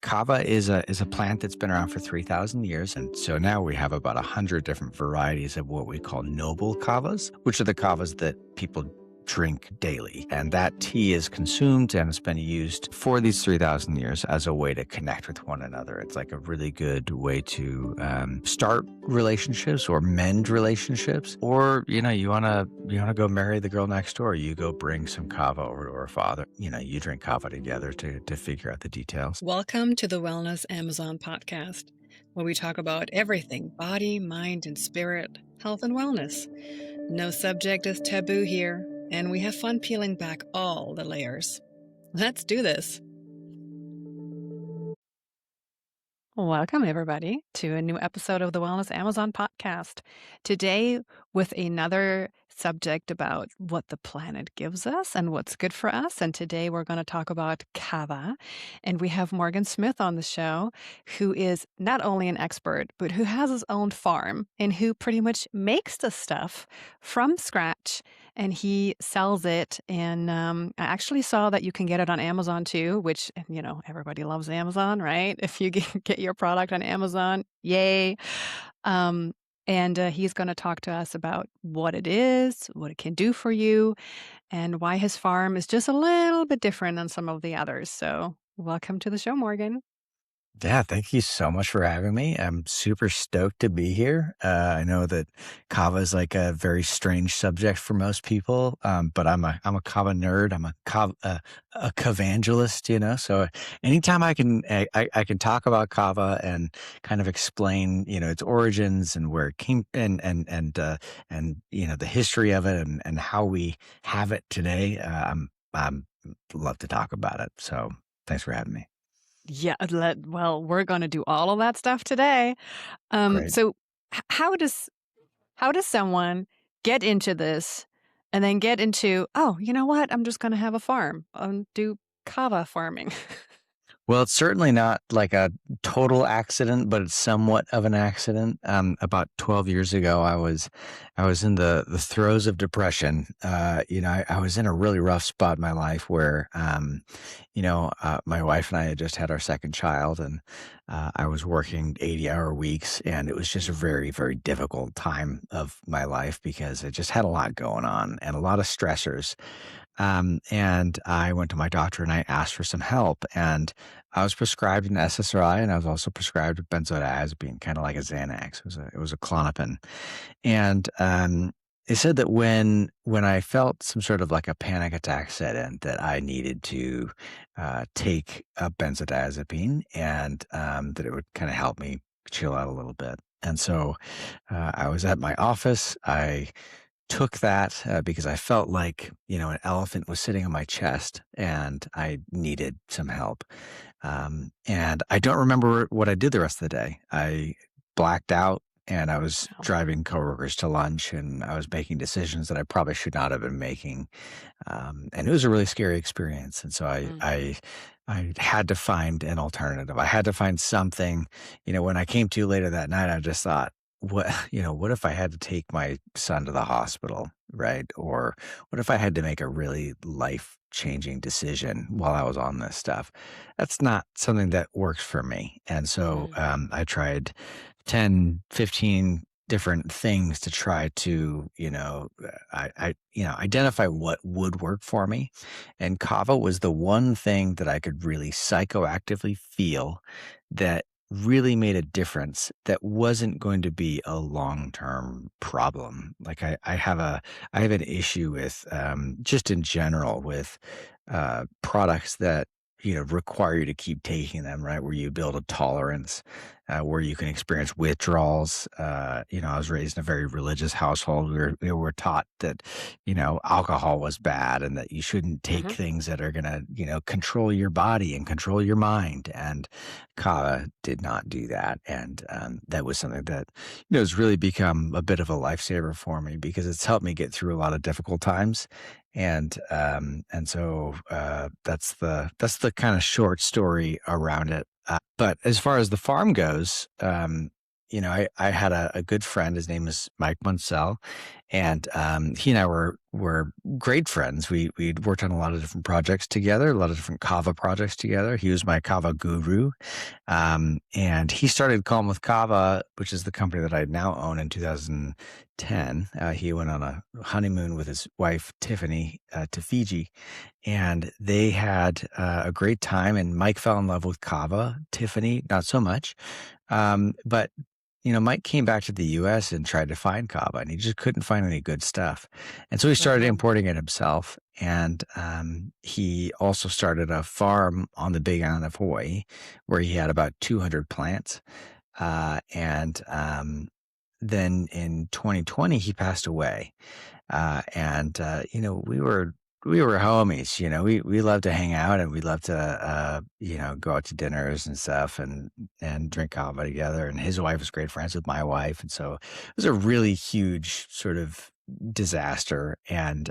Kava is a plant that's been around for 3,000 years, and so now we have about 100 different varieties of what we call noble kavas, which are the kavas that people drink daily. And that tea is consumed and it's been used for these 3,000 years as a way to connect with one another. It's like a really good way to start relationships or mend relationships. Or, you wanna go marry the girl next door. You go bring some kava over to her father. You drink kava together to figure out the details. Welcome to the Wellness Amazon podcast, where we talk about everything body, mind, and spirit, health, and wellness. No subject is taboo here, and we have fun peeling back all the layers. Let's do this. Welcome, everybody, to a new episode of the Wellness Amazon podcast. Today, with another subject about what the planet gives us and what's good for us. And today, we're going to talk about kava. And we have Morgan Smith on the show, who is not only an expert, but who has his own farm and who pretty much makes the stuff from scratch. And he sells it. And I actually saw that you can get it on Amazon too, which, everybody loves Amazon, right? If you get your product on Amazon, yay. And he's going to talk to us about what it is, what it can do for you, and why his farm is just a little bit different than some of the others. So welcome to the show, Morgan. Yeah, thank you so much for having me. I'm super stoked to be here. I know that kava is like a very strange subject for most people, but I'm a kava nerd. I'm a kavangelist, So anytime I can talk about kava and kind of explain, its origins and where it came and the history of it and how we have it today. I'm love to talk about it. So thanks for having me. Yeah, well, we're going to do all of that stuff today. Great. So how does someone get into this and then get into, oh, you know what? I'm just going to have a farm and do kava farming. Well, it's certainly not like a total accident, but it's somewhat of an accident. About 12 years ago, I was in the throes of depression. I was in a really rough spot in my life where, my wife and I had just had our second child, and I was working 80-hour weeks, and it was just a very, very difficult time of my life because I just had a lot going on and a lot of stressors. And I went to my doctor and I asked for some help. And I was prescribed an SSRI, and I was also prescribed a benzodiazepine, kind of like a Xanax. It was a Klonopin. And they said that when I felt some sort of like a panic attack set in, that I needed to take a benzodiazepine, and that it would kind of help me chill out a little bit. And so I was at my office. I took that because I felt like, an elephant was sitting on my chest and I needed some help. And I don't remember what I did the rest of the day. I blacked out and I was Wow. driving coworkers to lunch and I was making decisions that I probably should not have been making. And it was a really scary experience. And so I, Mm. I, I had to find an alternative. I had to find something, when I came to later that night, I just thought, what if I had to take my son to the hospital, right? Or what if I had to make a really life changing decision while I was on this stuff? That's not something that works for me. And so Mm. I tried 10, 15 different things to try to, identify what would work for me. And kava was the one thing that I could really psychoactively feel that really made a difference that wasn't going to be a long-term problem. Like I have an issue with just in general with products that require you to keep taking them, right? Where you build a tolerance, where you can experience withdrawals. I was raised in a very religious household. We were taught that alcohol was bad and that you shouldn't take Mhm. things that are gonna control your body and control your mind. And Kava did not do that, and that was something that has really become a bit of a lifesaver for me because it's helped me get through a lot of difficult times. And so that's the kind of short story around it. But as far as the farm goes, I had a good friend. His name is Mike Munsell, And he and I were great friends. We'd worked on a lot of different projects together, a lot of different Kava projects together. He was my Kava guru, and he started Calm with Kava, which is the company that I now own, in 2010. He went on a honeymoon with his wife Tiffany to Fiji, and they had a great time. And Mike fell in love with Kava. Tiffany, not so much. But Mike came back to the US and tried to find Kava, and he just couldn't find any good stuff. And so he started Uh-huh. importing it himself. And he also started a farm on the Big Island of Hawaii where he had about 200 plants. And then in 2020, he passed away. We were homies. We love to hang out, and we love to go out to dinners and stuff, and drink kava together. And his wife was great friends with my wife, and so it was a really huge sort of disaster. And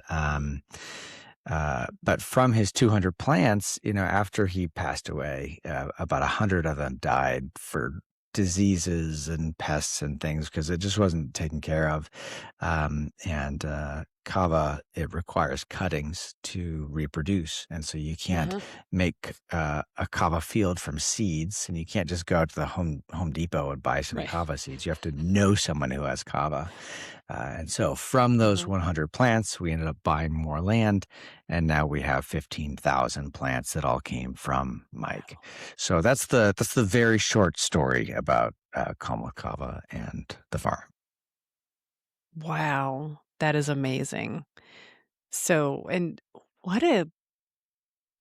but from his 200 plants, after he passed away, about 100 of them died for diseases and pests and things because it just wasn't taken care of. And Kava, it requires cuttings to reproduce. And so you can't Uh-huh. make a Kava field from seeds, and you can't just go out to the Home Depot and buy some Right. Kava seeds. You have to know someone who has Kava. And so from those Mhm. 100 plants, we ended up buying more land, and now we have 15,000 plants that all came from Mike. Wow. So that's the very short story about Kalm Kava and the farm. Wow, that is amazing. So, and what a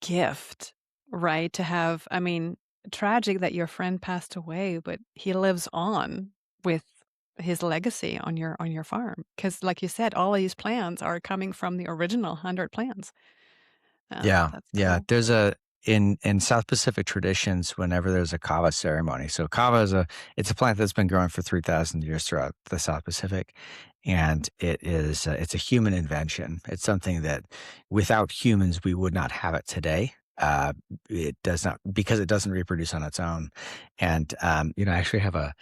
gift, right? To have, I mean, tragic that your friend passed away, but he lives on with his legacy on your farm. Because, like you said, all these plants are coming from the original 100 plants. Yeah, That's yeah. cool. There's a in South Pacific traditions, whenever there's a kava ceremony. So kava it's a plant that's been growing for 3,000 years throughout the South Pacific, and it's a human invention. It's something that without humans we would not have it today. It does not, because it doesn't reproduce on its own. And I actually have a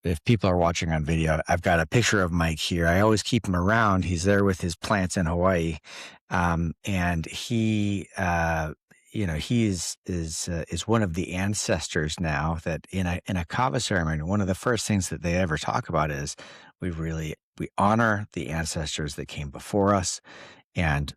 if people are watching on video, I've got a picture of Mike here. I always keep him around. He's there with his plants in Hawaii, and he is one of the ancestors now that in a kava ceremony, one of the first things that they ever talk about is we honor the ancestors that came before us, and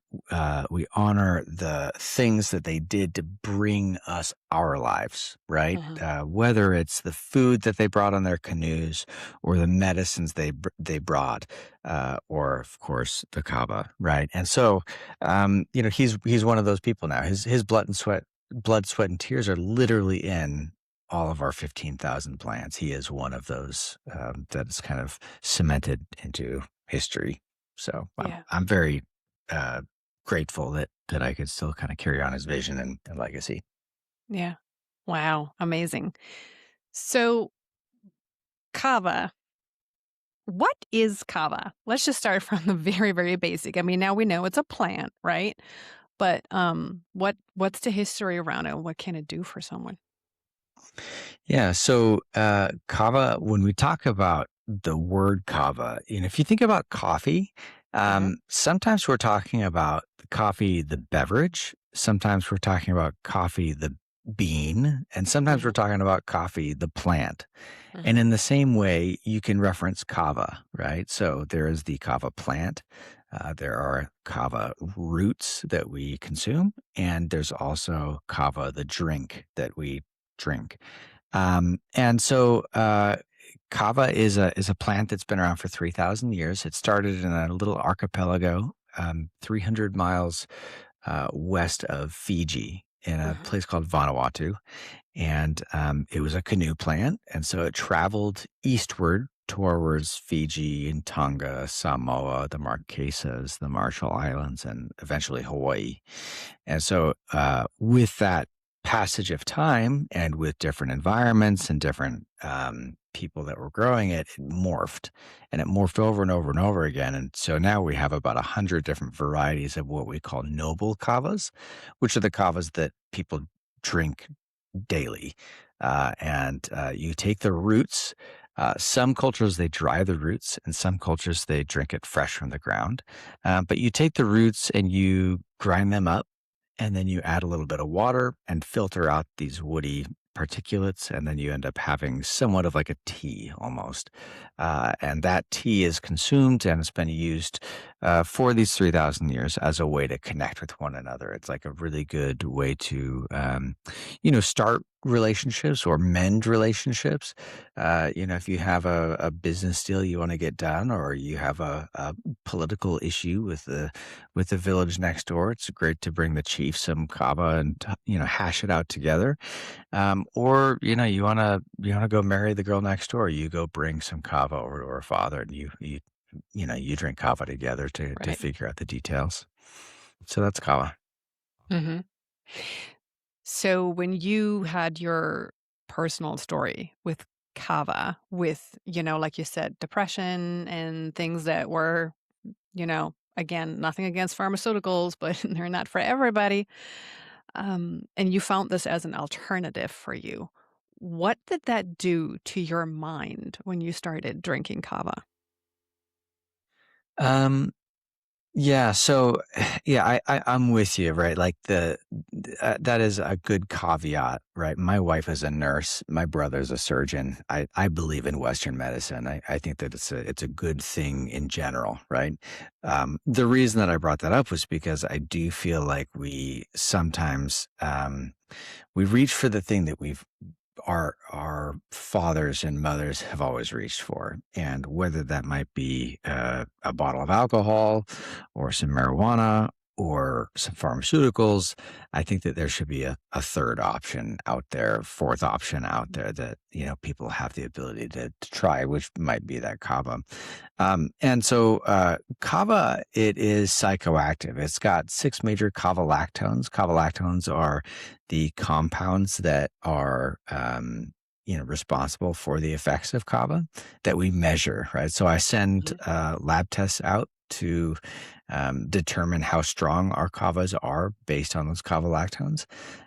we honor the things that they did to bring us our lives, right? Uh-huh. Whether it's the food that they brought on their canoes, or the medicines they brought, or of course the kava, right? And so, he's one of those people now. His blood, sweat, and tears are literally in all of our 15,000 plants. He is one of those that is kind of cemented into history. So I'm Yeah. I'm very uh, grateful that I could still kind of carry on his vision and legacy. Yeah. Wow. Amazing. So, kava. What is kava? Let's just start from the very, very basic. I mean, now we know it's a plant, right? But what's the history around it? What can it do for someone? Yeah. So kava, when we talk about the word kava, if you think about coffee, Uh-huh. sometimes we're talking about coffee, the beverage. Sometimes we're talking about coffee, the bean, and sometimes we're Uh-huh. talking about coffee, the plant. And Uh-huh. in the same way, you can reference kava, right? So there is the kava plant. There are kava roots that we consume, and there's also kava, the drink that we drink. And so kava is a plant that's been around for 3,000 years. It started in a little archipelago, 300 miles west of Fiji, in a Uh-huh. place called Vanuatu. And it was a canoe plant. And so it traveled eastward towards Fiji and Tonga, Samoa, the Marquesas, the Marshall Islands, and eventually Hawaii. And so, with that passage of time, and with different environments and different people that were growing it, it morphed, and it morphed over and over and over again. And so now we have about 100 different varieties of what we call noble kavas, which are the kavas that people drink daily. And you take the roots. Some cultures, they dry the roots, and some cultures, they drink it fresh from the ground. But you take the roots and you grind them up, and then you add a little bit of water and filter out these woody particulates, and then you end up having somewhat of like a tea almost. And that tea is consumed and it's been used for these 3,000 years as a way to connect with one another. It's like a really good way to, start relationships or mend relationships. If you have a business deal you want to get done, or you have a political issue with the village next door, it's great to bring the chief some kava and hash it out together. Or you wanna go marry the girl next door, you go bring some kava over to her father, and you drink kava together to Right. figure out the details. So that's kava. Mhm. So when you had your personal story with Kava, with, like you said, depression and things that were, again, nothing against pharmaceuticals, but they're not for everybody. And you found this as an alternative for you. What did that do to your mind when you started drinking Kava? Um, yeah, so, yeah, I'm with you, right? Like, that is a good caveat, right? My wife is a nurse, my brother's a surgeon. I believe in Western medicine. I think that it's a good thing in general, right? The reason that I brought that up was because I do feel like we sometimes, we reach for the thing that our fathers and mothers have always reached for, and whether that might be a bottle of alcohol, or some marijuana, or some pharmaceuticals, I think that there should be a third option out there, fourth option out there that people have the ability to try, which might be that kava. And so kava, it is psychoactive. It's got six major kava lactones. Kava lactones are the compounds that are responsible for the effects of kava that we measure, right? So I send Mhm. lab tests out to determine how strong our kavas are based on those kava lactones.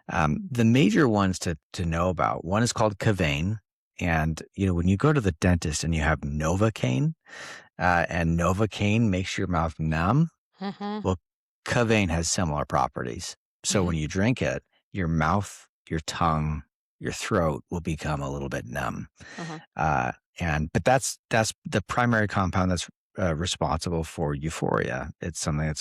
The major ones to know about, one is called kavain. And when you go to the dentist and you have novocaine, and novocaine makes your mouth numb, Mhm. well, kavain has similar properties. So Mhm. when you drink it, your mouth, your tongue, your throat will become a little bit numb. Mhm. But that's the primary compound that's responsible for euphoria. It's something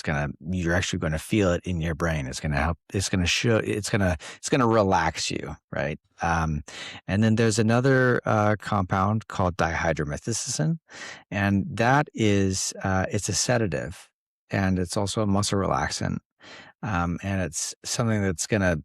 you're actually gonna feel it in your brain. It's gonna help. It's gonna show. It's gonna relax you, right? And then there's another compound called dihydromethicillin, and that is it's a sedative, and it's also a muscle relaxant, and it's something that's gonna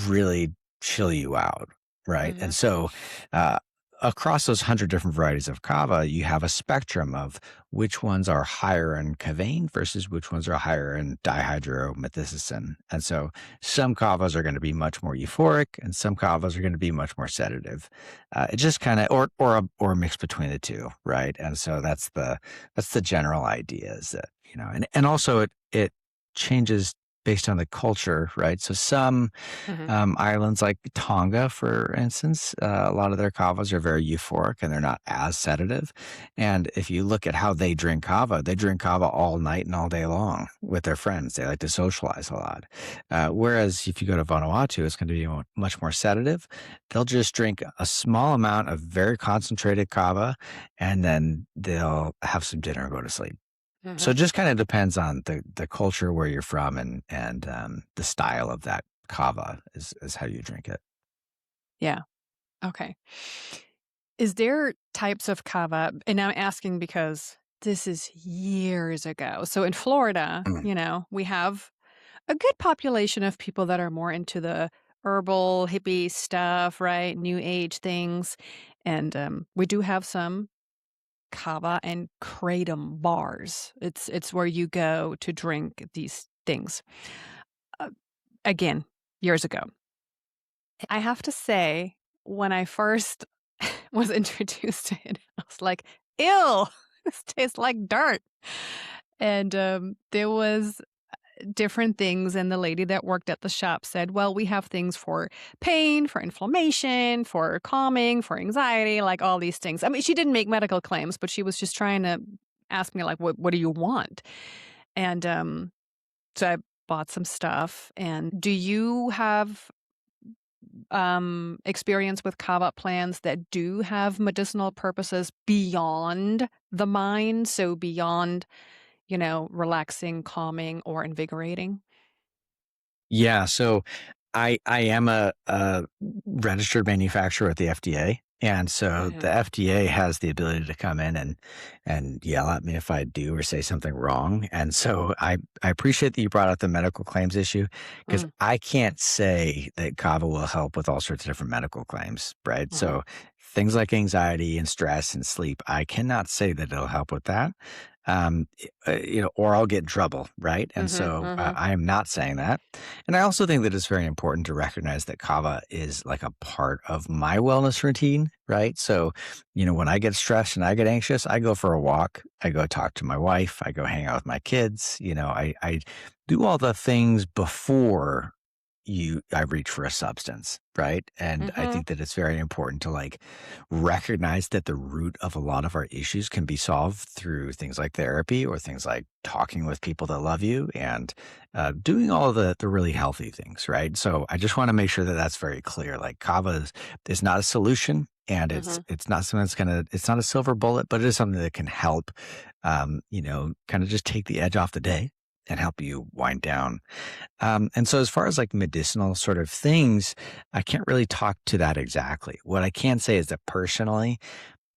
really chill you out, right? And Mhm. so, uh, across those 100 different varieties of kava, you have a spectrum of which ones are higher in kavain versus which ones are higher in dihydromethicillin. And so, some kavas are going to be much more euphoric, and some kavas are going to be much more sedative. It just kind of, or a mix between the two, right? And so that's the general idea, is that and also it changes based on the culture, right? So some Mhm. islands like Tonga, for instance, a lot of their kavas are very euphoric and they're not as sedative. And if you look at how they drink kava all night and all day long with their friends. They like to socialize a lot. Whereas if you go to Vanuatu, it's going to be much more sedative. They'll just drink a small amount of very concentrated kava, and then they'll have some dinner and go to sleep. So Mhm. it just kinda depends on the culture where you're from, and the style of that kava is how you drink it. Yeah. Okay. Is there types of kava, and I'm asking because this is years ago. So in Florida, Mm. we have a good population of people that are more into the herbal, hippie stuff, right? New age things. And we do have some kava and kratom bars. It's where you go to drink these things. Uh, Again, years ago. I have to say, when I first was introduced to it, I was like, "Ew, this tastes like dirt." And there was different things, and the lady that worked at the shop said, "Well, we have things for pain, for inflammation, for calming, for anxiety, like all these things." I mean, she didn't make medical claims, but she was just trying to ask me like, "What do you want?" And, so I bought some stuff. And do you have, experience with kava plants that do have medicinal purposes beyond the mind? So beyond, relaxing, calming, or invigorating? Yeah, so I am a registered manufacturer at the FDA, and so the Mhm. FDA has the ability to come in and yell at me if I do or say something wrong, and so I appreciate that you brought up the medical claims issue because Mm, I can't say that kava will help with all sorts of different medical claims, right? mhm, So things like anxiety and stress and sleep, I cannot say that it'll help with that. Or I'll get in trouble, right? And mhm, so mhm, I am not saying that. And I also think that it's very important to recognize that kava is like a part of my wellness routine, right? So, when I get stressed and I get anxious, I go for a walk, I go talk to my wife, I go hang out with my kids. I do all the things before I reach for a substance, right? And I mhm, think that it's very important to like recognize that the root of a lot of our issues can be solved through things like therapy or things like talking with people that love you and doing all of the really healthy things, right? So I just want to make sure that that's very clear. Like kava is not a solution, and mhm, it's not something that's gonna it's not a silver bullet, but it is something that can help, kind of just take the edge off the day and help you wind down. And so, as far as like medicinal sort of things, I can't really talk to that exactly. What I can say is that personally,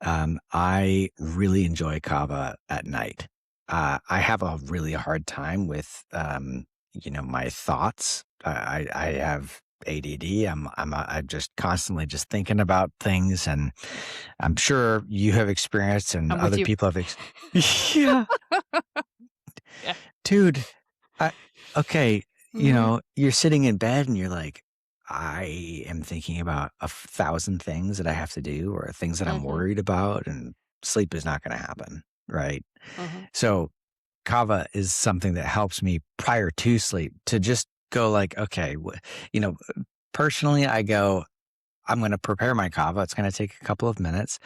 I really enjoy kava at night. I have a really hard time with, my thoughts. I have ADD. I'm just constantly just thinking about things, and I'm sure you have experienced, and I'm with other you. people have. Yeah, Yeah. dude. I okay, Mhm, you're sitting in bed and you're like, "I am thinking about 1,000 things that I have to do or things that I'm mhm, worried about, and sleep is not gonna happen," right? mhm, So, kava is something that helps me prior to sleep to just go like, "Okay, you know, personally, I go, I'm gonna prepare my kava, it's gonna take a couple of minutes."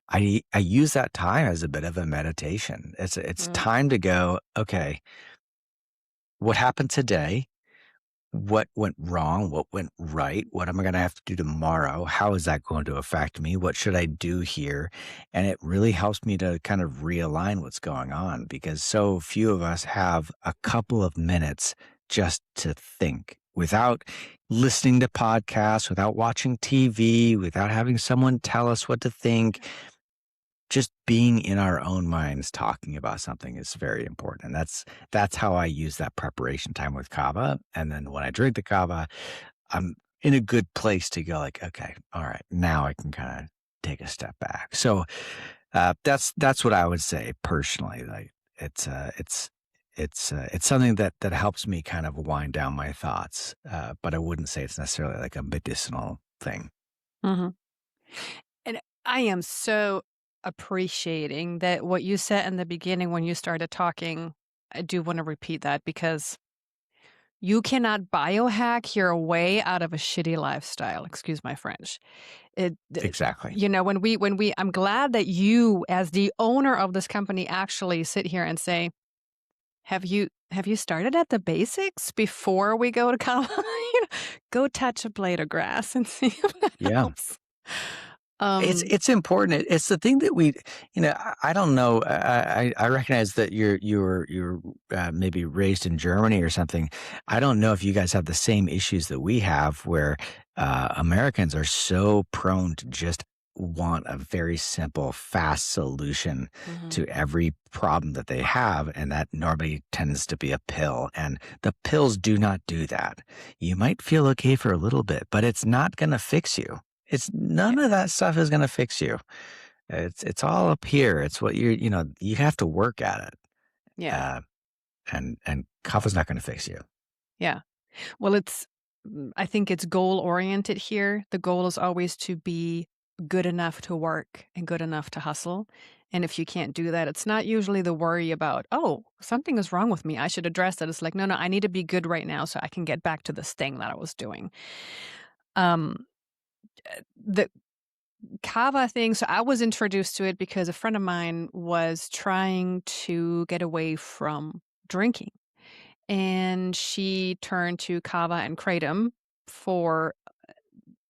I use that time as a bit of a meditation. It's mm, time to go, "Okay, what happened today? What went wrong? What went right? What am I going to have to do tomorrow? How is that going to affect me? What should I do here?" And it really helps me to kind of realign what's going on because so few of us have a couple of minutes just to think without listening to podcasts, without watching TV, without having someone tell us what to think. Just being in our own minds talking about something is very important. And that's how I use that preparation time with kava. And then when I drink the kava, I'm in a good place to go like, okay, all right, now I can kind of take a step back. So that's what I would say personally. Like it's something that helps me kind of wind down my thoughts. But I wouldn't say it's necessarily like a medicinal thing. mhm. And I am so appreciating that what you said in the beginning when you started talking. I do wanna repeat that because you cannot biohack your way out of a shitty lifestyle, excuse my French. It the Exactly. when we I'm glad that you, as the owner of this company, actually sit here and say, "Have you started at the basics before we go to college? Go touch a blade of grass and see if that Yeah. helps." It's Um, it's important. It's the thing that I don't know. I recognize that you're maybe raised in Germany or something. I don't know if you guys have the same issues that we have, where Americans are so prone to just want a very simple, fast solution mhm, to every problem that they have, and that normally tends to be a pill. And the pills do not do that. You might feel okay for a little bit, but it's not going to fix you. It's yeah, none of that stuff is gonna fix you. It's all up here. It's what you have to work at it. yeah, Uh, and coffee's not gonna fix you. yeah. Well, I think it's goal oriented here. The goal is always to be good enough to work and good enough to hustle. And if you can't do that, it's not usually the worry about, "Oh, something is wrong with me. I should address that." It's like, "No, no, I need to be good right now so I can get back to this thing that I was doing." Um, the Kava thing, so I was introduced to it because a friend of mine was trying to get away from drinking, and she turned to Kava and Kratom for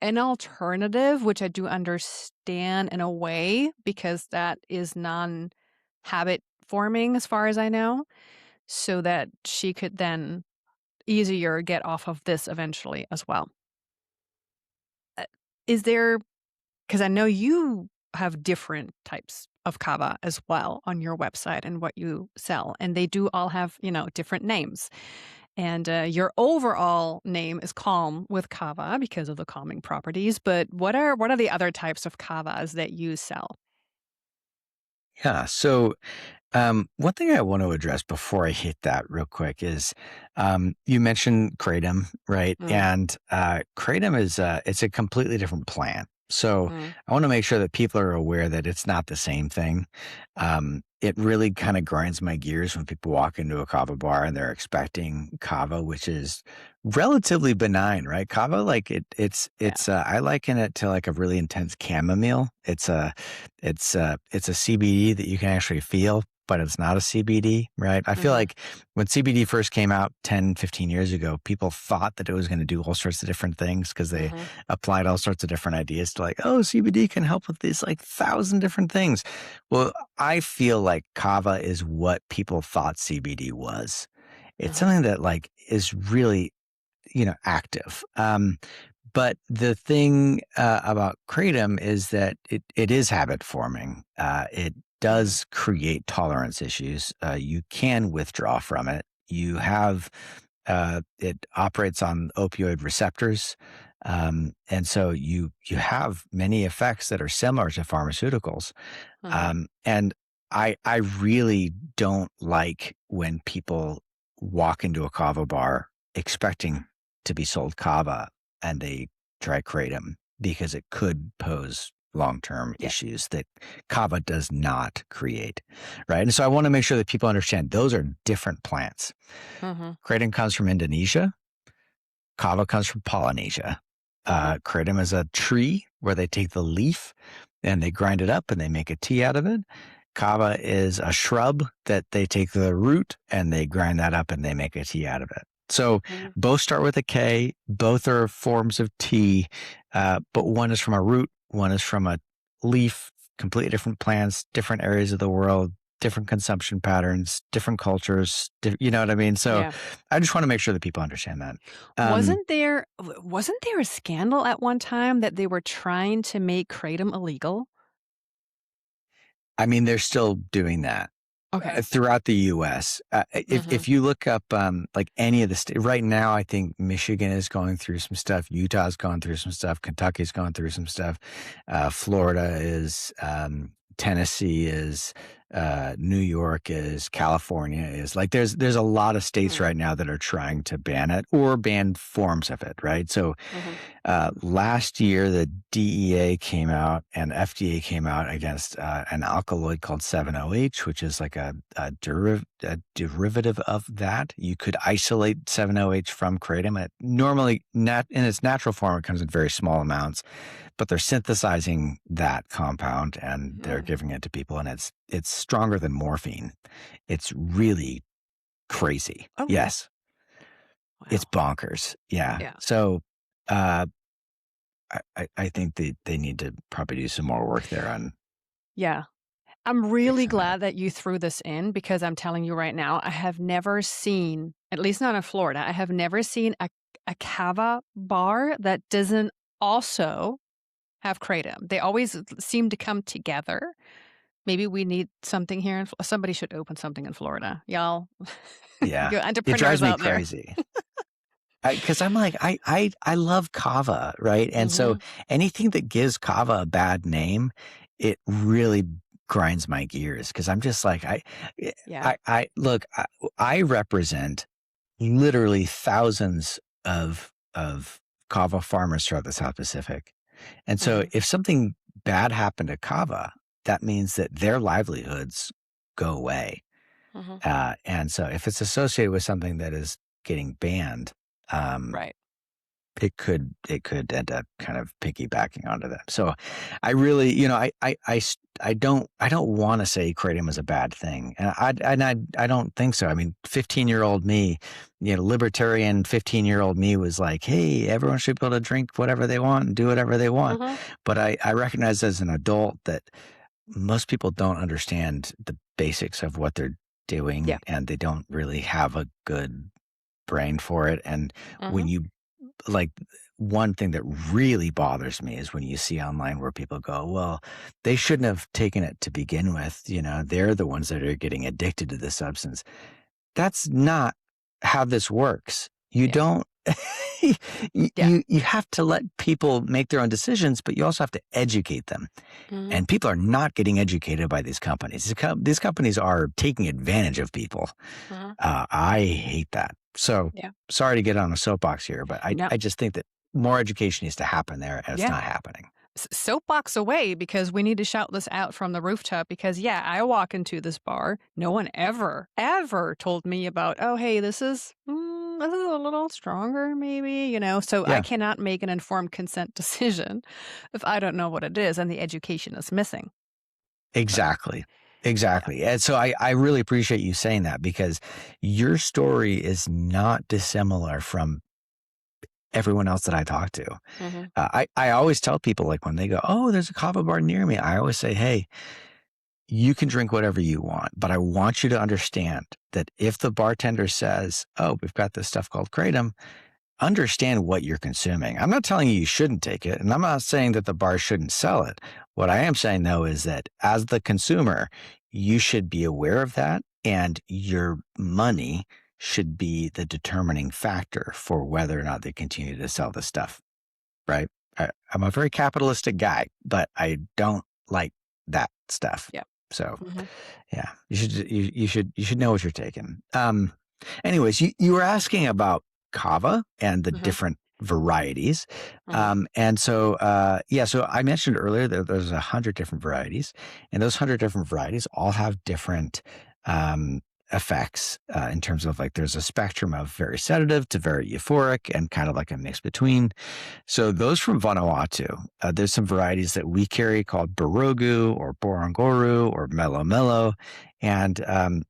an alternative, which I do understand in a way because that is non-habit forming as far as I know, so that she could then easier get off of this eventually as well. Uh, is there, because I know you have different types of kava as well on your website and what you sell, and they do all have, different names. And your overall name is Calm with kava because of the calming properties. But what are the other types of kavas that you sell? Yeah. So one thing I want to address before I hit that real quick is you mentioned kratom, right? Mm, And kratom is it's a completely different plant. So mm, I want to make sure that people are aware that it's not the same thing. It really kind of grinds my gears when people walk into a kava bar and they're expecting kava, which is relatively benign, right? Kava, like yeah. I liken it to like a really intense chamomile. It's a CBD that you can actually feel, but it's not a CBD, right? I feel Hmm. like when CBD first came out 10, 15 years ago, people thought that it was going to do all sorts of different things because they Hmm. applied all sorts of different ideas to like, oh, CBD can help with these like 1,000 different things. Well, I feel like kava is what people thought CBD was. It's Hmm. something that like is really, active. But the thing about kratom is that it is habit forming. It Hmm. does create tolerance issues. You can withdraw from it. You have it operates on opioid receptors, and so you have many effects that are similar to pharmaceuticals. Hmm. And I really don't like when people walk into a kava bar expecting to be sold kava and they try kratom because it could pose long-term Yeah. issues that kava does not create, right? And so I want to make sure that people understand those are different plants. Hmm. Kratom comes from Indonesia. Kava comes from Polynesia. Hmm. Kratom is a tree where they take the leaf and they grind it up and they make a tea out of it. Kava is a shrub that they take the root and they grind that up and they make a tea out of it. So Hmm. both start with a K. Both are forms of tea, but one is from a root, one is from a leaf. Completely different plants, different areas of the world, different consumption patterns, different cultures. You know what I mean? So Yeah. I just want to make sure that people understand that. Um, Wasn't there a scandal at one time that they were trying to make kratom illegal? I mean, they're still doing that Okay. throughout the U.S. Hmm. If you look up like any of the right now, I think Michigan is going through some stuff. Utah's gone through some stuff. Kentucky's gone through some stuff. Florida is. Tennessee is. New York is. California is. Like there's a lot of states Mm. right now that are trying to ban it or ban forms of it. Right. So Hmm. last year, the DEA came out and FDA came out against an alkaloid called 7-OH, which is like a derivative of that. You could isolate 7-OH from kratom. It normally, in its natural form, it comes in very small amounts, but they're synthesizing that compound and they're Mm. giving it to people, and it's stronger than morphine. It's really crazy. Oh, really? Yes, it's Wow. bonkers. Yeah. Yeah. So. Uh, I think they need to probably do some more work there on Yeah. I'm really fixing that. glad that you threw this in because I'm telling you right now, I have never seen, at least not in Florida, I have never seen a kava bar that doesn't also have kratom. They always seem to come together. Maybe we need something here somebody should open something in Florida. Y'all, Yeah. you It drives entrepreneurs me out there. crazy. Because I'm like, I love kava, right? And so Mhm. anything that gives kava a bad name, it really grinds my gears because I'm just like, Yeah. I look, I represent literally thousands of kava farmers throughout the South Pacific. And so Mhm. if something bad happened to kava, that means that their livelihoods go away. Mhm. And so if it's associated with something that is getting banned, um, Right. it could end up kind of piggybacking onto them. So I really, I don't want to say kratom is a bad thing, and I don't think so. I mean, 15-year-old me, libertarian 15-year-old me was like, hey, everyone should be able to drink whatever they want and do whatever they want. Mhm. But I recognize as an adult that most people don't understand the basics of what they're Yeah. doing, and they don't really have a good brain for it. And when Mhm. you like one thing that really bothers me is when you see online where people go, well, they shouldn't have taken it to begin with. They're the ones that are getting addicted to the substance. That's not how this works. You Yeah. don't. you, Yeah. you have to let people make their own decisions, but you also have to educate them. Mhm. And people are not getting educated by these companies. These companies are taking advantage of people. Mhm. I hate that. So Yeah. sorry to get on a soapbox here, but I, No. I just think that more education needs to happen there, and it's Yeah. not happening. Soapbox away because we need to shout this out from the rooftop because yeah, I walk into this bar. No one ever told me about, oh, hey, this is a little stronger, maybe. So I Yeah, cannot make an informed consent decision if I don't know what it is and the education is missing. So exactly. yeah. Exactly. And so I really appreciate you saying that, because your story is not dissimilar from everyone else that I talk to. Hmm. I always tell people, like, when they go, oh, there's a kava bar near me, I always say, hey, you can drink whatever you want, but I want you to understand that if the bartender says, oh, we've got this stuff called kratom, understand what you're consuming. I'm not telling you shouldn't take it, and I'm not saying that the bar shouldn't sell it. What I am saying, though, is that as the consumer, you should be aware of that, and your money should be the determining factor for whether or not they continue to sell the stuff, right? I'm a very capitalistic guy, but I don't like that stuff. Yeah. So Hmm. yeah, you should know what you're taking. Anyways, you were asking about kava and the Hmm. different varieties. Hmm. And so yeah, so I mentioned earlier that there's 100 different varieties, and those 100 different varieties all have different um effects, in terms of, like, there's a spectrum of very sedative to very euphoric and kind of like a mix between. So those from Vanuatu, there's some varieties that we carry called Borogu or Borongoru or Mellow Mellow. And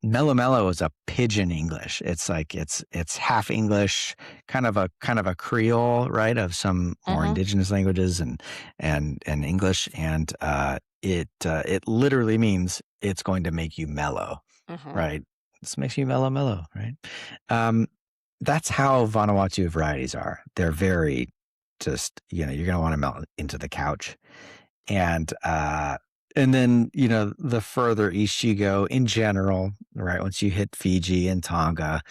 Mellow Mellow is a pidgin English. It's like it's half English, kind of a Creole, right, of some more Hmm. indigenous languages and English. And it literally means it's going to make you mellow, Hmm. right? This makes you mellow mellow, right? Um, that's how Vanuatu varieties are. They're very just, you're going to want to melt into the couch. And, and then, the further east you go in general, right? Once you hit Fiji and Tonga,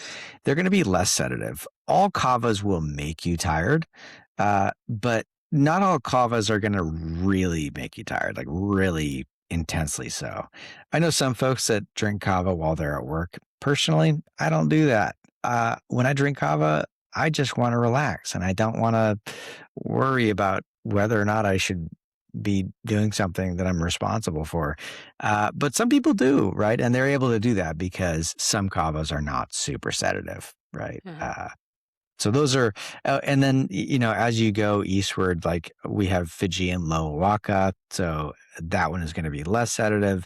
they're going to be less sedative. All kavas will make you tired, but not all kavas are going to really make you tired, like really intensely so. I know some folks that drink kava while they're at work. Personally, I don't do that. When I drink kava, I just want to relax, and I don't want to worry about whether or not I should be doing something that I'm responsible for. But some people do, right? And they're able to do that because some kavas are not super sedative, right? Hmm. So those are, and then, as you go eastward, like we have Fijian Lowaka. So that one is going to be less sedative.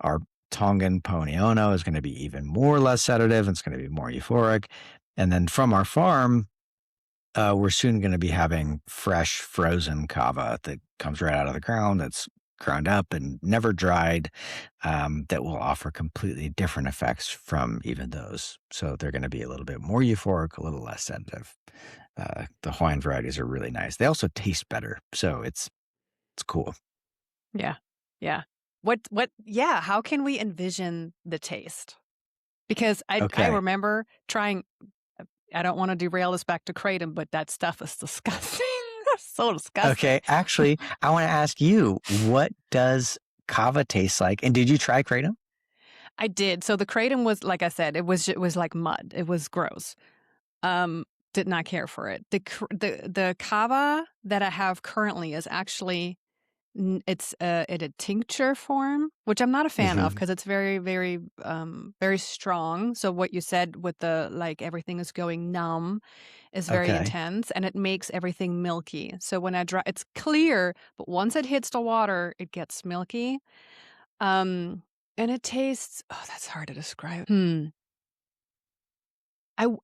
Our Tongan Poniono is going to be even more less sedative. And it's going to be more euphoric. And then from our farm, we're soon going to be having fresh frozen kava that comes right out of the ground, that's ground up and never dried, that will offer completely different effects from even those. So they're going to be a little bit more euphoric, a little less sedative. The Hawaiian varieties are really nice. They also taste better, so it's cool. Yeah. Yeah. Yeah. How can we envision the taste? Because I Okay. remember trying. I don't want to derail this back to kratom, but that stuff is disgusting. So disgusting. Okay. Actually, I want to ask you, what does kava taste like? And did you try kratom? I did. So the kratom was, like I said, it was like mud. It was gross. Um, did not care for it. The kava that I have currently is actually It's, in a tincture form, which I'm not a fan of Mhm. because it's very, very, very strong. So what you said with the, like, everything is going numb is very Okay. intense, and it makes everything milky. So when I dry it's clear, but once it hits the water, it gets milky. And it tastes that's hard to describe.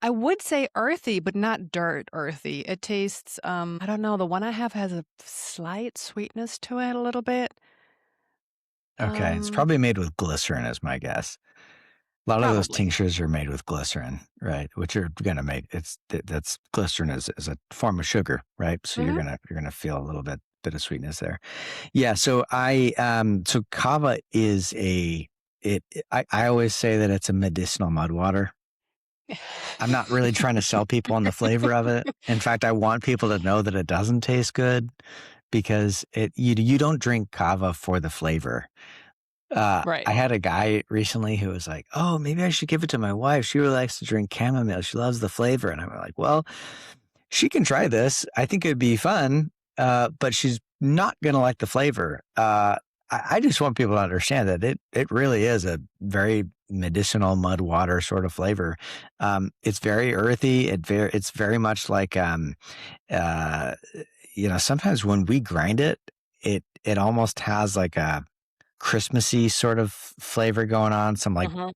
I would say earthy, but not dirt earthy. It tastes, I don't know, the one I have has a slight sweetness to it a little bit. Okay. It's Um, probably made with glycerin is my guess. A lot of those Probably. tinctures are made with glycerin, right? Which are gonna make that's glycerin is a form of sugar, right? So Mhm. you're gonna feel a little bit of sweetness there. Yeah, so so kava is I always say that it's a medicinal mud water. I'm not really trying to sell people on the flavor of it. In fact, I want people to know that it doesn't taste good because you don't drink kava for the flavor. Right. I had a guy recently who was like, "Oh, maybe I should give it to my wife. She really likes to drink chamomile. She loves the flavor." And I'm like, "Well, she can try this. I think it'd be fun, but she's not gonna like the flavor." I just want people to understand that it really is a very medicinal mud water sort of flavor. It's very earthy. It's very much like uh, sometimes when we grind it, it almost has like a Christmassy sort of flavor going on. Some like Mhm,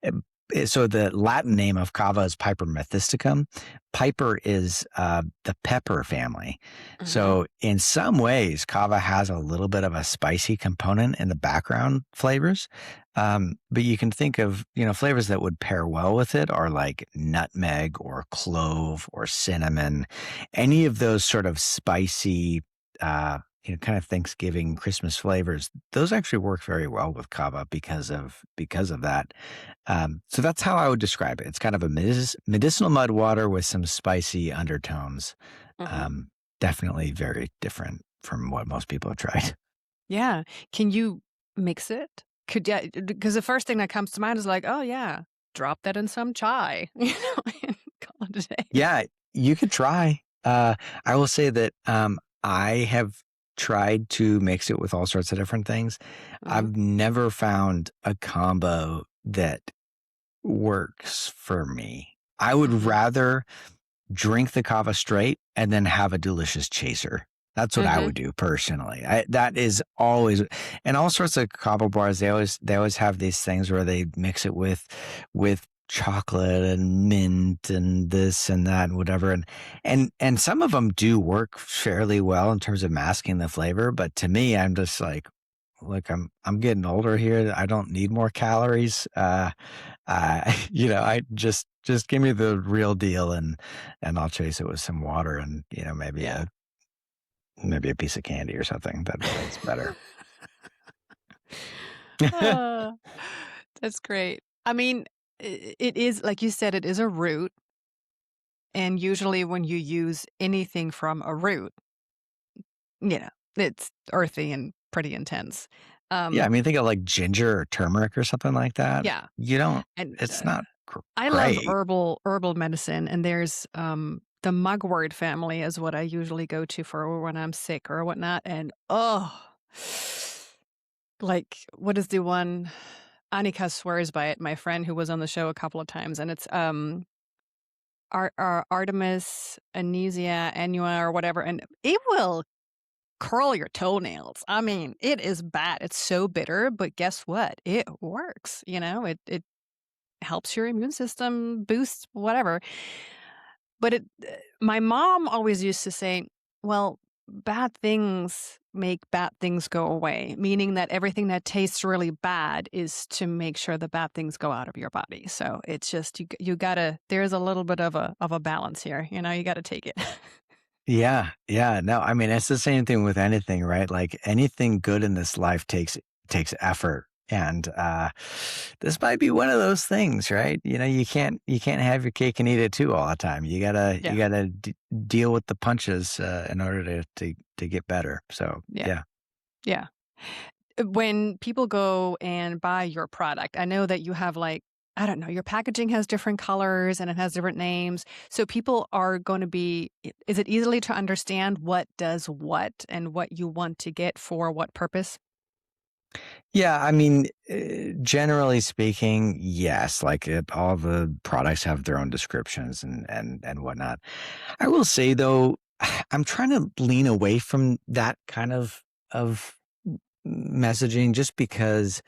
em- so the Latin name of kava is Piper methysticum. Piper is the pepper family. mhm, So in some ways, kava has a little bit of a spicy component in the background flavors. But you can think of flavors that would pair well with it are like nutmeg or clove or cinnamon, any of those sort of spicy. Kind of Thanksgiving, Christmas flavors, those actually work very well with kava because of that. So that's how I would describe it. It's kind of a medicinal mud water with some spicy undertones. mhm. Um, Definitely very different from what most people have tried. Yeah. Can you mix it? Because the first thing that comes to mind is like, "Oh, yeah, drop that in some chai," and call it a day. Yeah, you could try. I will say that I have tried to mix it with all sorts of different things. Mhm, I've never found a combo that works for me. I would mhm, rather drink the kava straight and then have a delicious chaser. That's what I mhm. would do personally. That is always, and all sorts of kava bars. They always have these things where they mix it with chocolate and mint and this and that and whatever. And some of them do work fairly well in terms of masking the flavor. But to me, I'm just like, look, I'm getting older here. I don't need more calories. I just give me the real deal and I'll chase it with some water and, Yeah. maybe a piece of candy or something. That's better. Uh, that's great. I mean, it is like you said, it is a root, and usually when you use anything from a root, it's earthy and pretty intense. Yeah, I Um, mean, think of like ginger or turmeric or something like that. yeah, You don't and, it's not I love great. herbal medicine, and there's, the mugwort family is what I usually go to for when I'm sick or whatnot, and, like, what is the one? Annika swears by it, my friend who was on the show a couple of times, and it's, Artemis Anesia annua or whatever, and it will curl your toenails. I mean, it is bad. It's so bitter, but guess what? It works, it helps your immune system, boosts whatever. But my mom always used to say, "Well, bad things make bad things go away," meaning that everything that tastes really bad is to make sure the bad things go out of your body. So it's just you gotta. There's a little bit of a balance here. You got to take it. Yeah, yeah. No, I mean, it's the same thing with anything, right? Like anything good in this life takes effort. And this might be one of those things, right? You can't have your cake and eat it too all the time. You gotta you Yeah, gotta deal with the punches in order to get better. So yeah, yeah, yeah. When people go and buy your product, I know that you have like I don't know, your packaging has different colors and it has different names. So people are going to be, is it easily to understand what does what and what you want to get for what purpose? Yeah, I mean, generally speaking, yes. Like all the products have their own descriptions and whatnot. I will say though, I'm trying to lean away from that kind of messaging just because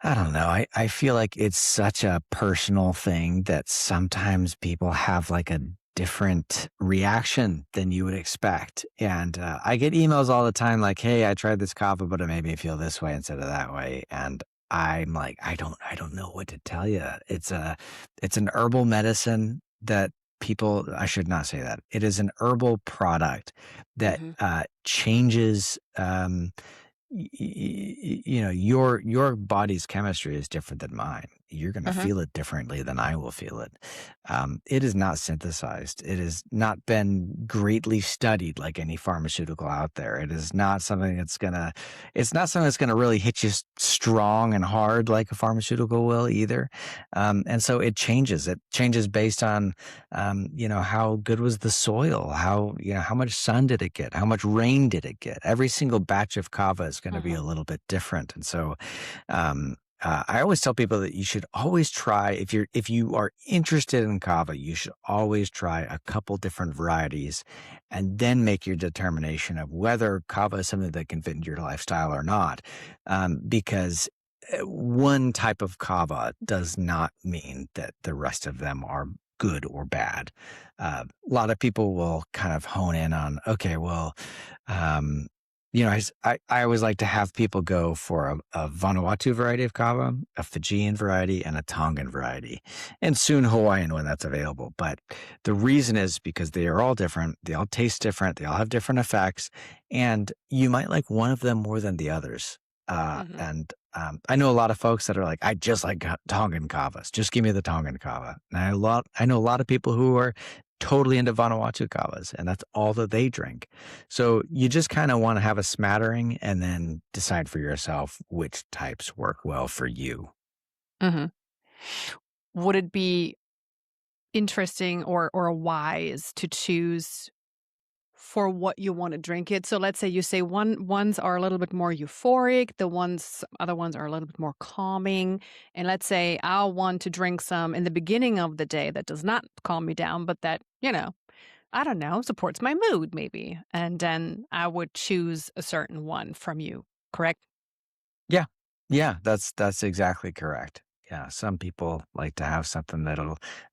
I don't know. I feel like it's such a personal thing that sometimes people have like a different reaction than you would expect. And I get emails all the time like, "Hey, I tried this kava, but it made me feel this way instead of that way." And I'm like, I don't know what to tell you. It's an herbal medicine that people. I should not say that. It is an herbal product that Mhm. changes. Your body's chemistry is different than mine. You're going to Mhm. feel it differently than I will feel it. It is not synthesized. It has not been greatly studied like any pharmaceutical out there. It is not something that's gonna. It's not something that's gonna really hit you strong and hard like a pharmaceutical will either. And so it changes. It changes based on, how good was the soil? How much sun did it get? How much rain did it get? Every single batch of kava is going to be Mhm. a little bit different. And so, I always tell people that you should always try if you are interested in kava, you should always try a couple different varieties, and then make your determination of whether kava is something that can fit into your lifestyle or not. Because one type of kava does not mean that the rest of them are good or bad. A lot of people will kind of hone in on, okay, well, um, I always like to have people go for a Vanuatu variety of kava, a Fijian variety, and a Tongan variety, and soon Hawaiian when that's available. But the reason is because they are all different. They all taste different. They all have different effects, and you might like one of them more than the others. Mhm. And I know a lot of folks that are like, I just like Tongan kavas. Just give me the Tongan kava. And I know a lot of people who are totally into Vanuatu kavas, and that's all that they drink. So you just kind of want to have a smattering and then decide for yourself which types work well for you. Mhm. Would it be interesting or wise to choose for what you wanna drink it? So let's say you say ones are a little bit more euphoric, the other ones are a little bit more calming, and let's say I'll want to drink some in the beginning of the day that does not calm me down, but that, I don't know, supports my mood maybe, and then I would choose a certain one from you, correct? Yeah. Yeah, that's exactly correct. Yeah, some people like to have something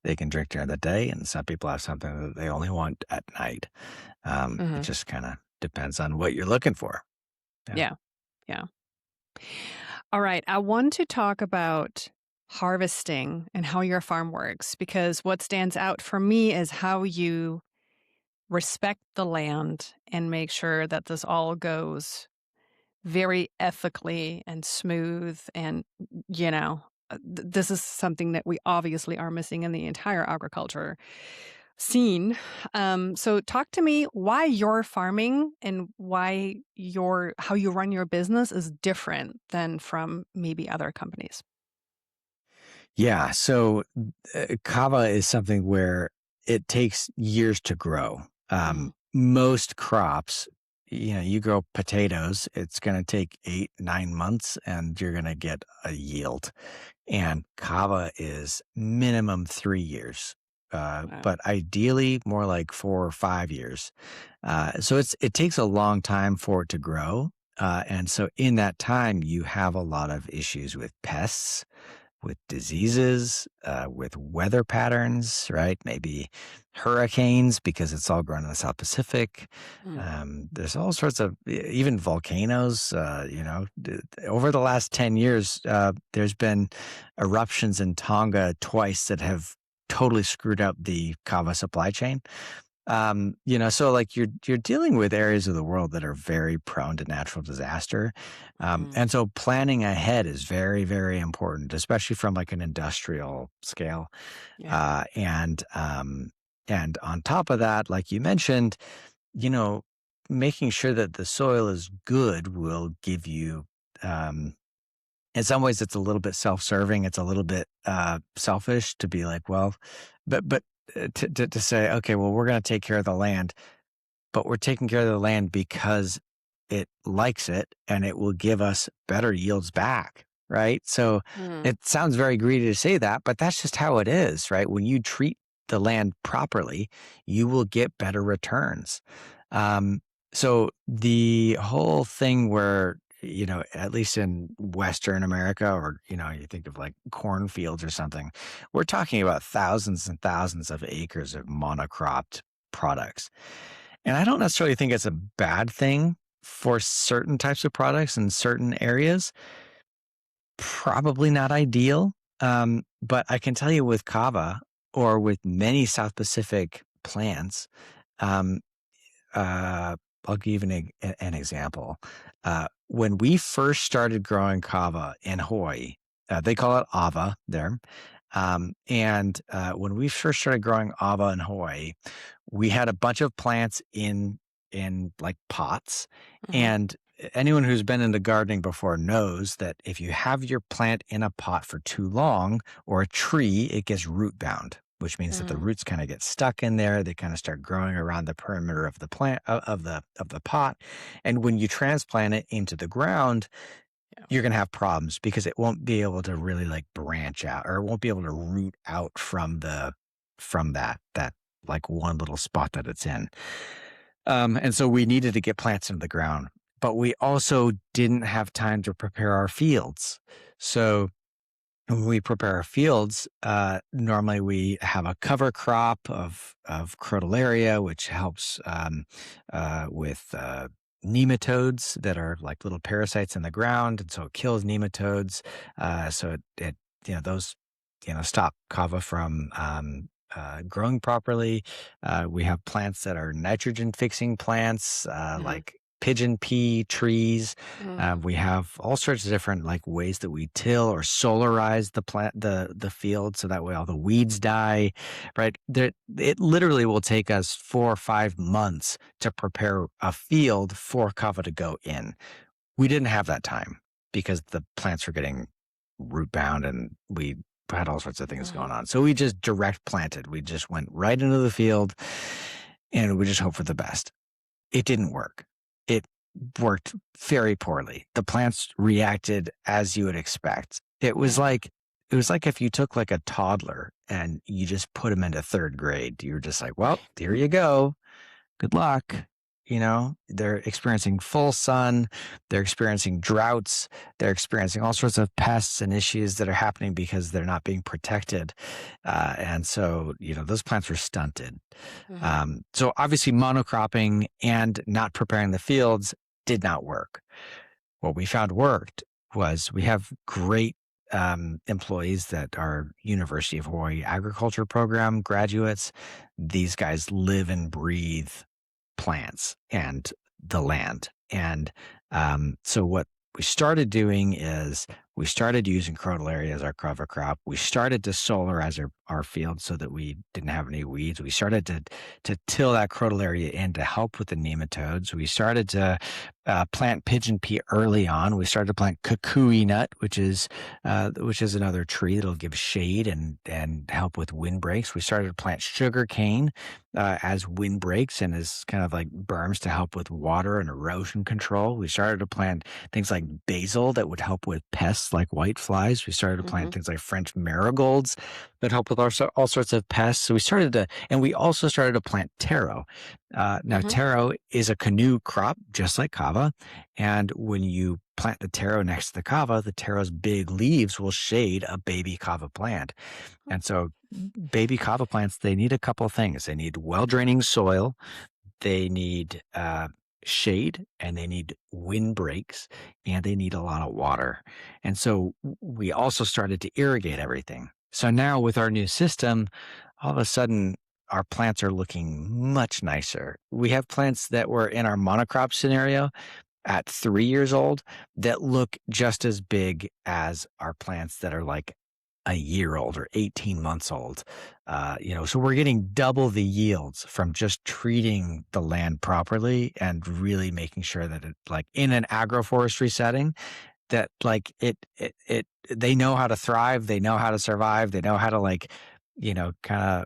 they can drink during the day, and some people have something that they only want at night. It Mhm. just kind of depends on what you're looking for. Yeah. Yeah, yeah. Alright, I want to talk about harvesting and how your farm works because what stands out for me is how you respect the land and make sure that this all goes very ethically and smooth and this is something that we obviously are missing in the entire agriculture scene. So talk to me why your farming and why your how you run your business is different than from maybe other companies. Yeah, so kava is something where it takes years to grow. Mhm. Most crops, you grow potatoes, it's going to take 8, 9 months and you're going to get a yield. And kava is minimum 3 years, Wow. but ideally more like 4 or 5 years. So it takes a long time for it to grow. And so in that time, you have a lot of issues with pests, with diseases, with weather patterns, right? Maybe hurricanes because it's all grown in the South Pacific. Mm. There's all sorts of even volcanoes. Over the last 10 years, there's been eruptions in Tonga twice that have totally screwed up the kava supply chain. So like you're dealing with areas of the world that are very prone to natural disaster. Mhm. And so planning ahead is very, very important, especially from like an industrial scale. Yeah. And on top of that, like you mentioned, you know, making sure that the soil is good will give you, um, In some ways, it's a little bit self-serving. It's a little bit selfish to be like, well, but to say, okay, well, we're going to take care of the land, but we're taking care of the land because it likes it and it will give us better yields back. Right. So Mm, it sounds very greedy to say that, but that's just how it is. Right. When you treat the land properly, you will get better returns. Um, so the whole thing where, at least in Western America, or, you think of like cornfields or something, we're talking about thousands and thousands of acres of monocropped products. And I don't necessarily think it's a bad thing for certain types of products in certain areas. Probably not ideal. But I can tell you with kava or with many South Pacific plants, um, uh, I'll give an example. When we first started growing kava in Hawaii, they call it ava there. And when we first started growing ava in Hawaii, we had a bunch of plants in like pots. mhm, And anyone who's been into gardening before knows that if you have your plant in a pot for too long, or a tree, it gets root bound, which means that the mm, roots kind of get stuck in there. They kind of start growing around the perimeter of the plant of the pot. And when you transplant it into the ground, yeah, you're going to have problems because it won't be able to really like branch out, or it won't be able to root out from that like one little spot that it's in. And so we needed to get plants into the ground, but we also didn't have time to prepare our fields. So when we prepare our fields, normally we have a cover crop of crotalaria, which helps with nematodes that are like little parasites in the ground, and so it kills nematodes. So those stop kava from growing properly. We have plants that are nitrogen fixing plants, mhm, like pigeon pea trees. mm, We have all sorts of different like ways that we till or solarize the field, so that way all the weeds die. Right there, it literally will take us 4 or 5 months to prepare a field for kava to go in. We didn't have that time because the plants were getting root bound, and we had all sorts of things mhm, going on. So we just direct planted. We just went right into the field and we just hope for the best. It didn't work. It worked very poorly. The plants reacted as you would expect. yeah, It was like if you took like a toddler and you just put him into third grade. You were just like, well, right. here you go. Good luck. They're experiencing full sun, they're experiencing droughts, they're experiencing all sorts of pests and issues that are happening because they're not being protected. And so, those plants were stunted. Mhm, So obviously monocropping and not preparing the fields did not work. What we found worked was we have great employees that are University of Hawaii agriculture program graduates. These guys live and breathe plants and the land. And so what we started doing is we started using crotalaria as our cover crop. We started to solarize our field so that we didn't have any weeds. We started to till that crotalaria in to help with the nematodes. We started to plant pigeon pea early on. We started to plant kukui nut, which is another tree that'll give shade and help with windbreaks. We started to plant sugar cane as windbreaks and as kind of like berms to help with water and erosion control. We started to plant things like basil that would help with pests like white flies. We started to plant mhm, things like French marigolds that help with all sorts of pests. So we also started to plant taro. Now, mhm, taro is a canoe crop, just like kava. And when you plant the taro next to the taro's big leaves will shade a baby kava plant. And so baby kava plants, they need a couple of things. They need well-draining soil, they need shade, and they need wind breaks, and they need a lot of water. And so we also started to irrigate everything. So now with our new system, all of a sudden our plants are looking much nicer. We have plants that were in our monocrop scenario at 3 years old that look just as big as our plants that are like a year old or 18 months old. So we're getting double the yields from just treating the land properly and really making sure that it, like in an agroforestry setting, that like it they know how to thrive, they know how to survive, they know how to like, kind of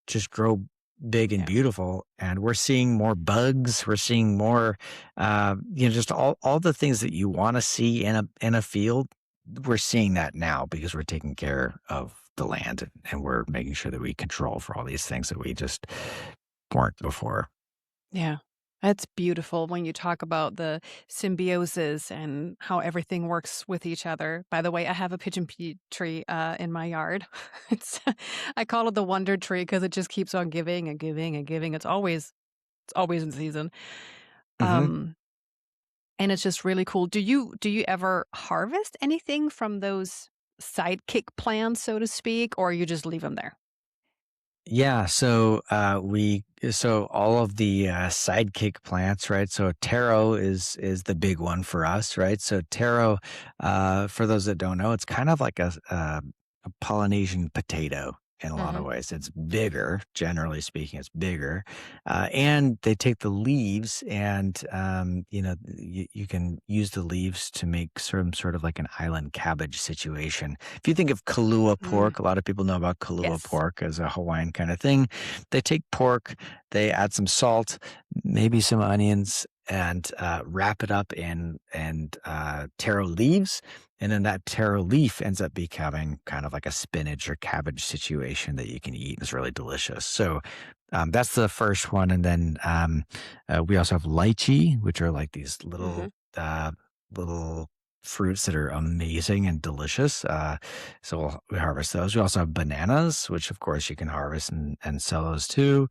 just grow big and Yeah. beautiful. And we're seeing more bugs, we're seeing more, just all the things that you want to see in a field. We're seeing that now because we're taking care of the land, and we're making sure that we control for all these things that we just weren't before. Yeah. It's beautiful when you talk about the symbiosis and how everything works with each other. By the way, I have a pigeon pea tree in my yard. It's I call it the wonder tree because it just keeps on giving and giving and giving. It's always in season. Hmm. Um, and it's just really cool. Do you ever harvest anything from those sidekick plants, so to speak, or you just leave them there? Yeah, so all of the sidekick plants, right? So taro is the big one for us, right? So taro, for those that don't know, it's kind of like a Polynesian potato in a lot of Mhm. ways. It's bigger, generally speaking, it's bigger, and they take the leaves, and you can use the leaves to make sort of like an island cabbage situation. If you think of Kahlua Mm, pork, a lot of people know about Kahlua yes. pork as a Hawaiian kind of thing. They take pork, they add some salt, maybe some onions, and wrap it up in taro leaves. And then that taro leaf ends up becoming kind of like a spinach or cabbage situation that you can eat. It's really delicious. So that's the first one. And then we also have lychee, which are like these Mhm, little fruits that are amazing and delicious. So we harvest those. We also have bananas, which of course you can harvest and sell those too.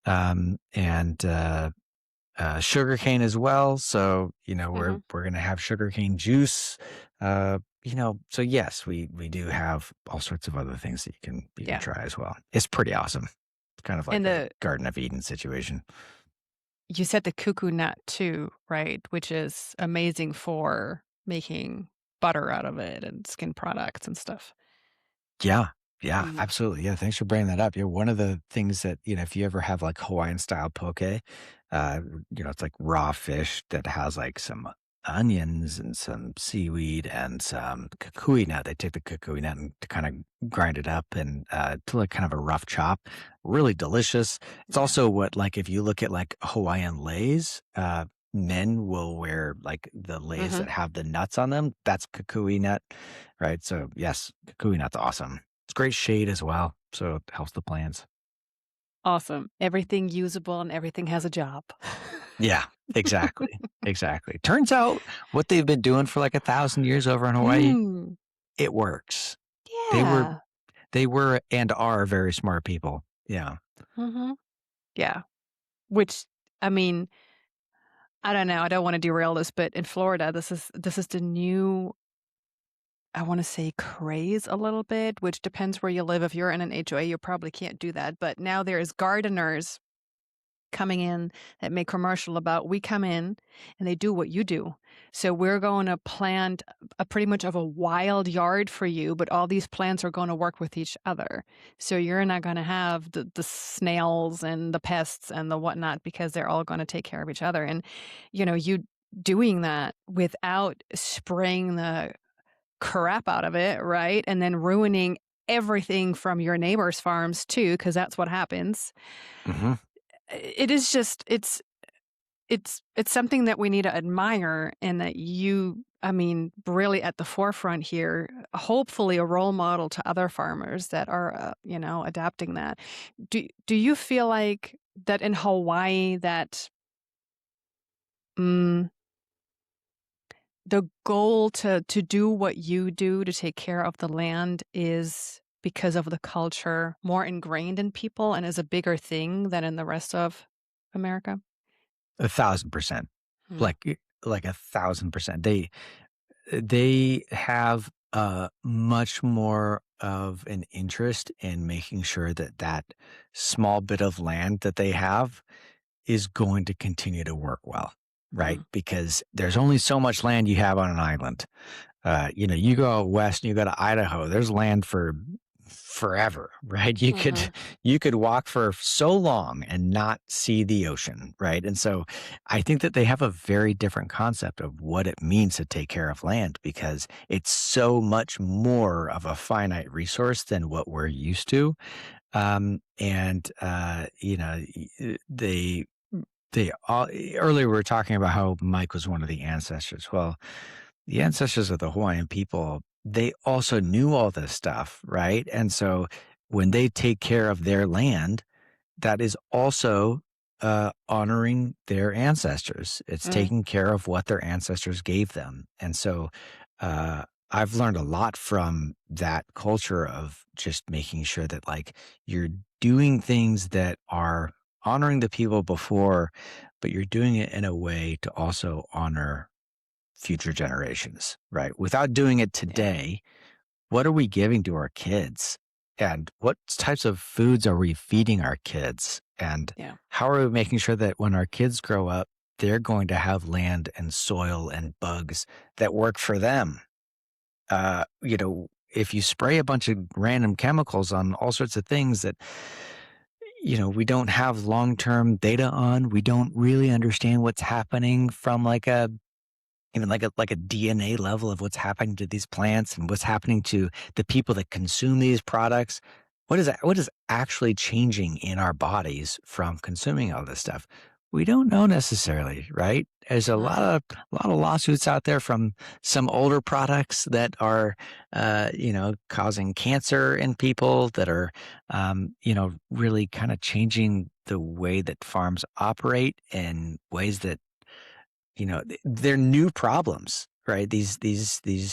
And sugarcane as well. So we're mhm. we're gonna have sugarcane juice. So yes, we do have all sorts of other things that you can Yeah. try as well. It's pretty awesome. It's kind of And like a the Garden of Eden situation. you said the cuckoo nut too, right? Which is amazing for making butter out of it and skin products and stuff. Yeah. Yeah, Mhm, absolutely. Yeah, thanks for bringing that up. Yeah, one of the things that, if you ever have like Hawaiian style poke, it's like raw fish that has like some onions and some seaweed and some kukui nut. They take the kukui nut and to kind of grind it up and to like kind of a rough chop. Really delicious. It's yeah. also what, like, if you look at like Hawaiian leis, men will wear like the leis Mhm. that have the nuts on them. That's kukui nut, right? So yes, kukui nut's awesome. It's great shade as well, so it helps the plants. Awesome. Everything usable and everything has a job. Yeah, exactly, exactly. Turns out what they've been doing for like 1,000 years over in Hawaii, Mm, it works. They were yeah. they were and are very smart people. Yeah. Mhm. Yeah. Which, I mean, I don't know, I don't wanna derail this, but in Florida, this is the new, I wanna say, craze a little bit, which depends where you live. If you're in an HOA, you probably can't do that, but now there's gardeners coming in that make commercial about, we come in and they do what you do. So we're going to plant a pretty much of a wild yard for you, but all these plants are going to work with each other. So you're not going to have the snails and the pests and the whatnot because they're all going to take care of each other. And you doing that without spraying the crap out of it, right? And then ruining everything from your neighbors' farms too, because that's what happens. Mhm. It is just it's something that we need to admire, and that you, I mean, really at the forefront here, hopefully a role model to other farmers that are, adapting that. Do you feel like that in Hawaii that, mm, the goal to do what you do to take care of the land is because of the culture more ingrained in people and is a bigger thing than in the rest of America? 1,000%. Mm, Like 1,000%. They have much more of an interest in making sure that that small bit of land that they have is going to continue to work well, right? mm, Because there's only so much land you have on an island. You go out west and you go to Idaho, there's land for forever, right? Mhm. You could walk for so long and not see the ocean, right? And so I think that they have a very different concept of what it means to take care of land because it's so much more of a finite resource than what we're used to. They all earlier we were talking about how Mike was one of the ancestors. Well, the ancestors of the Hawaiian people, they also knew all this stuff, right? And so when they take care of their land, that is also honoring their ancestors. It's Mm, taking care of what their ancestors gave them. And so uh, I've learned a lot from that culture of just making sure that like you're doing things that are honoring the people before, but you're doing it in a way to also honor future generations, right? Without doing it yeah, today, what are we giving to our kids? And what types of foods are we feeding our kids? And yeah. how are we making sure that when our kids grow up, they're going to have land and soil and bugs that work for them? If you spray a bunch of random chemicals on all sorts of things that, we don't have long term data on, we don't really understand what's happening from like a even like a DNA level of what's happening to these plants and what's happening to the people that consume these products. What is actually changing in our bodies from consuming all this stuff? We don't know necessarily, right? There's Mhm. a lot of lawsuits out there from some older products that are, causing cancer in people that are, really kind of changing the way that farms operate in ways that they're new problems, right? These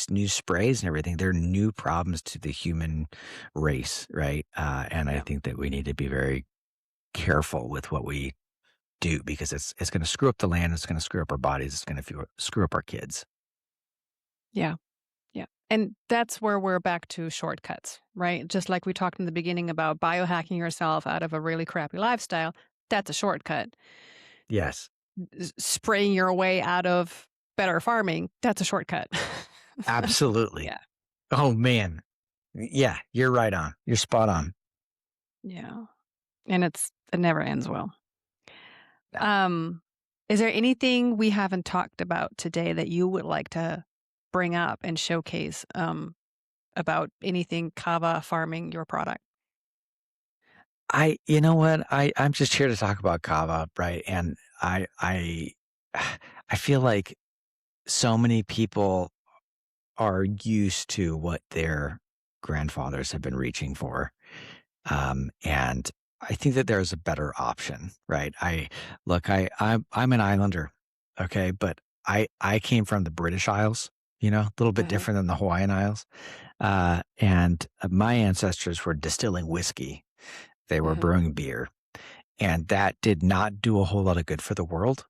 new sprays and everything, they're new problems to the human race, right? And I Yeah, think that we need to be very careful with what we do because it's going to screw up the land, it's going to screw up our bodies, it's going to screw up our kids. yeah, yeah. And that's where we're back to shortcuts, right? Just like we talked in the beginning about biohacking yourself out of a really crappy lifestyle, that's a shortcut. Yes, Spraying your way out of better farming, that's a shortcut. absolutely. Yeah, Oh man, yeah, you're right on. You're spot on. yeah. And it never ends well. No. Um, is there anything we haven't talked about today that you would like to bring up and showcase about anything Kava farming your product? You know what? I'm just here to talk about kava, right? And I I feel like so many people are used to what their grandfathers have been reaching for. And I think that there's a better option, right? I'm an islander, okay, but I came from the British Isles, a little bit Mhm, different than the Hawaiian Isles. And my ancestors were distilling whiskey. They were mhm, brewing beer, and that did not do a whole lot of good for the world.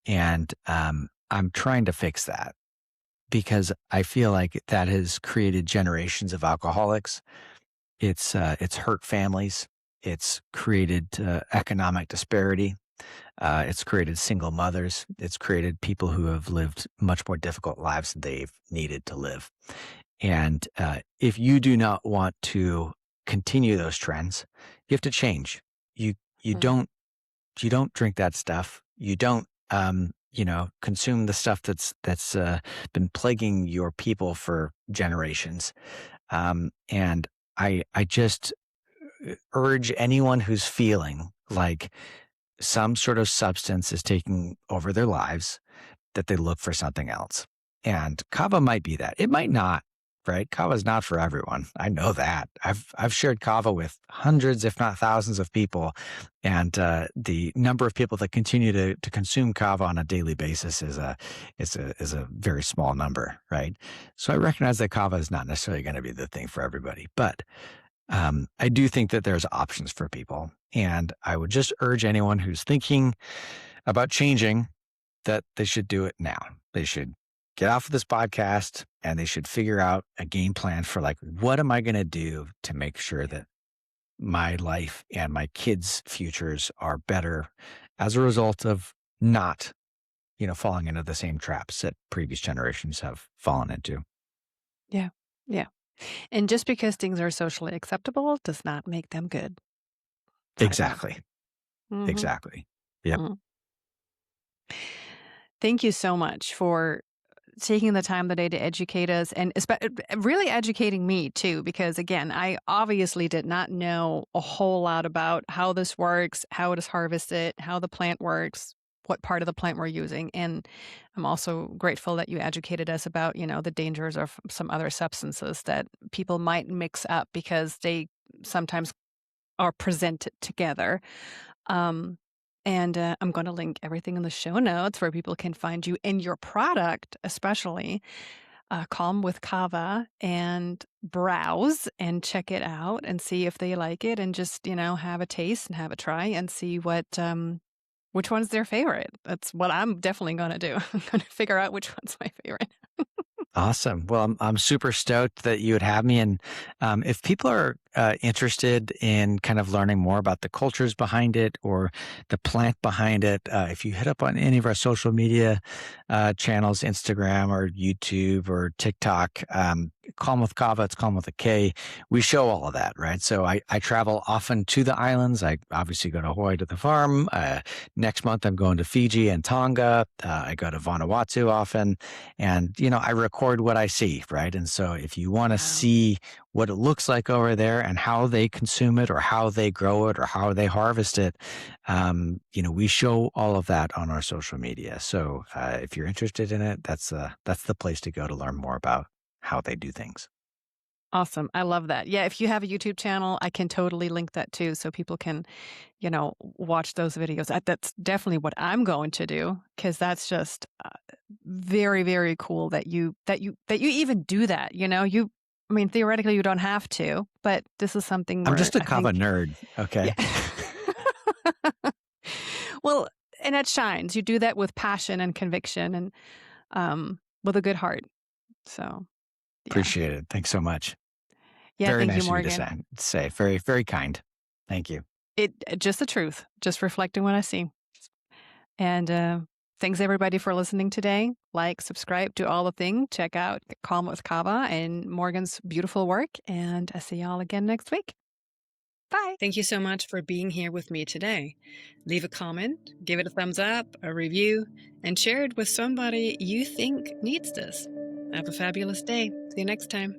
And I'm trying to fix that because I feel like that has created generations of alcoholics. It's hurt families. It's created economic disparity. It's created single mothers. It's created people who have lived much more difficult lives than they've needed to live. And if you do not want to continue those trends, you have to change. You you mhm, don't you don't drink that stuff. You don't consume the stuff that's been plaguing your people for generations. And I just urge anyone who's feeling like some sort of substance is taking over their lives that they look for something else. And kava might be that. It might not, right? Kava is not for everyone. I know that. I've shared kava with hundreds, if not thousands, of people, and the number of people that continue to consume kava on a daily basis is a very small number, right? So I recognize that kava is not necessarily going to be the thing for everybody, but I do think that there's options for people, and I would just urge anyone who's thinking about changing that they should do it now. They should get off of this podcast and they should figure out a game plan for like, what am I going to do to make sure yeah, that my life and my kids' futures are better as a result of not, falling into the same traps that previous generations have fallen into. yeah, yeah. And just because things are socially acceptable does not make them good. Not at all. Exactly. Mhm. Exactly. Yep. Mm. Thank you so much for taking the time today to educate us and really educating me too, because again, I obviously did not know a whole lot about how this works, how it is harvested, how the plant works, what part of the plant we're using. And I'm also grateful that you educated us about, the dangers of some other substances that people might mix up because they sometimes are presented together. Um, and I'm going to link everything in the show notes where people can find you and your product, especially Calm with Kava, and browse and check it out and see if they like it, and just have a taste and have a try and see which one's their favorite. That's what I'm definitely going to do. I'm going to figure out which one's my favorite. Awesome. Well, I'm super stoked that you would have me. And if people are interested in kind of learning more about the cultures behind it or the plant behind it, if you hit up on any of our social media channels, Instagram or YouTube or TikTok, Calm with Kava, it's Calm with a K. We show all of that, right? So I travel often to the islands. I obviously go to Hawaii to the farm. Next month, I'm going to Fiji and Tonga. I go to Vanuatu often. And, I record what I see, right? And so if you want to Wow. see what it looks like over there and how they consume it or how they grow it or how they harvest it, we show all of that on our social media. So if you're interested in it, that's the place to go to learn more about how they do things. Awesome. I love that. Yeah, if you have a YouTube channel, I can totally link that too so people can, watch those videos. That's definitely what I'm going to do, because that's just very, very cool that you even do that, You I mean, theoretically you don't have to, but this is something I'm where just a I Kava think nerd. yeah. Okay. Well, and it shines. You do that with passion and conviction and with a good heart. So, yeah. Appreciate it. Thanks so much. Yeah, Very thank you, nice of you to Morgan. say. Very, very kind. Thank you. Just the truth, just reflecting what I see. And thanks everybody for listening today. Like, subscribe, do all the thing. Check out Calm with Kava and Morgan's beautiful work. And I see y'all again next week. Bye. Thank you so much for being here with me today. Leave a comment, give it a thumbs up, a review, and share it with somebody you think needs this. Have a fabulous day. See you next time.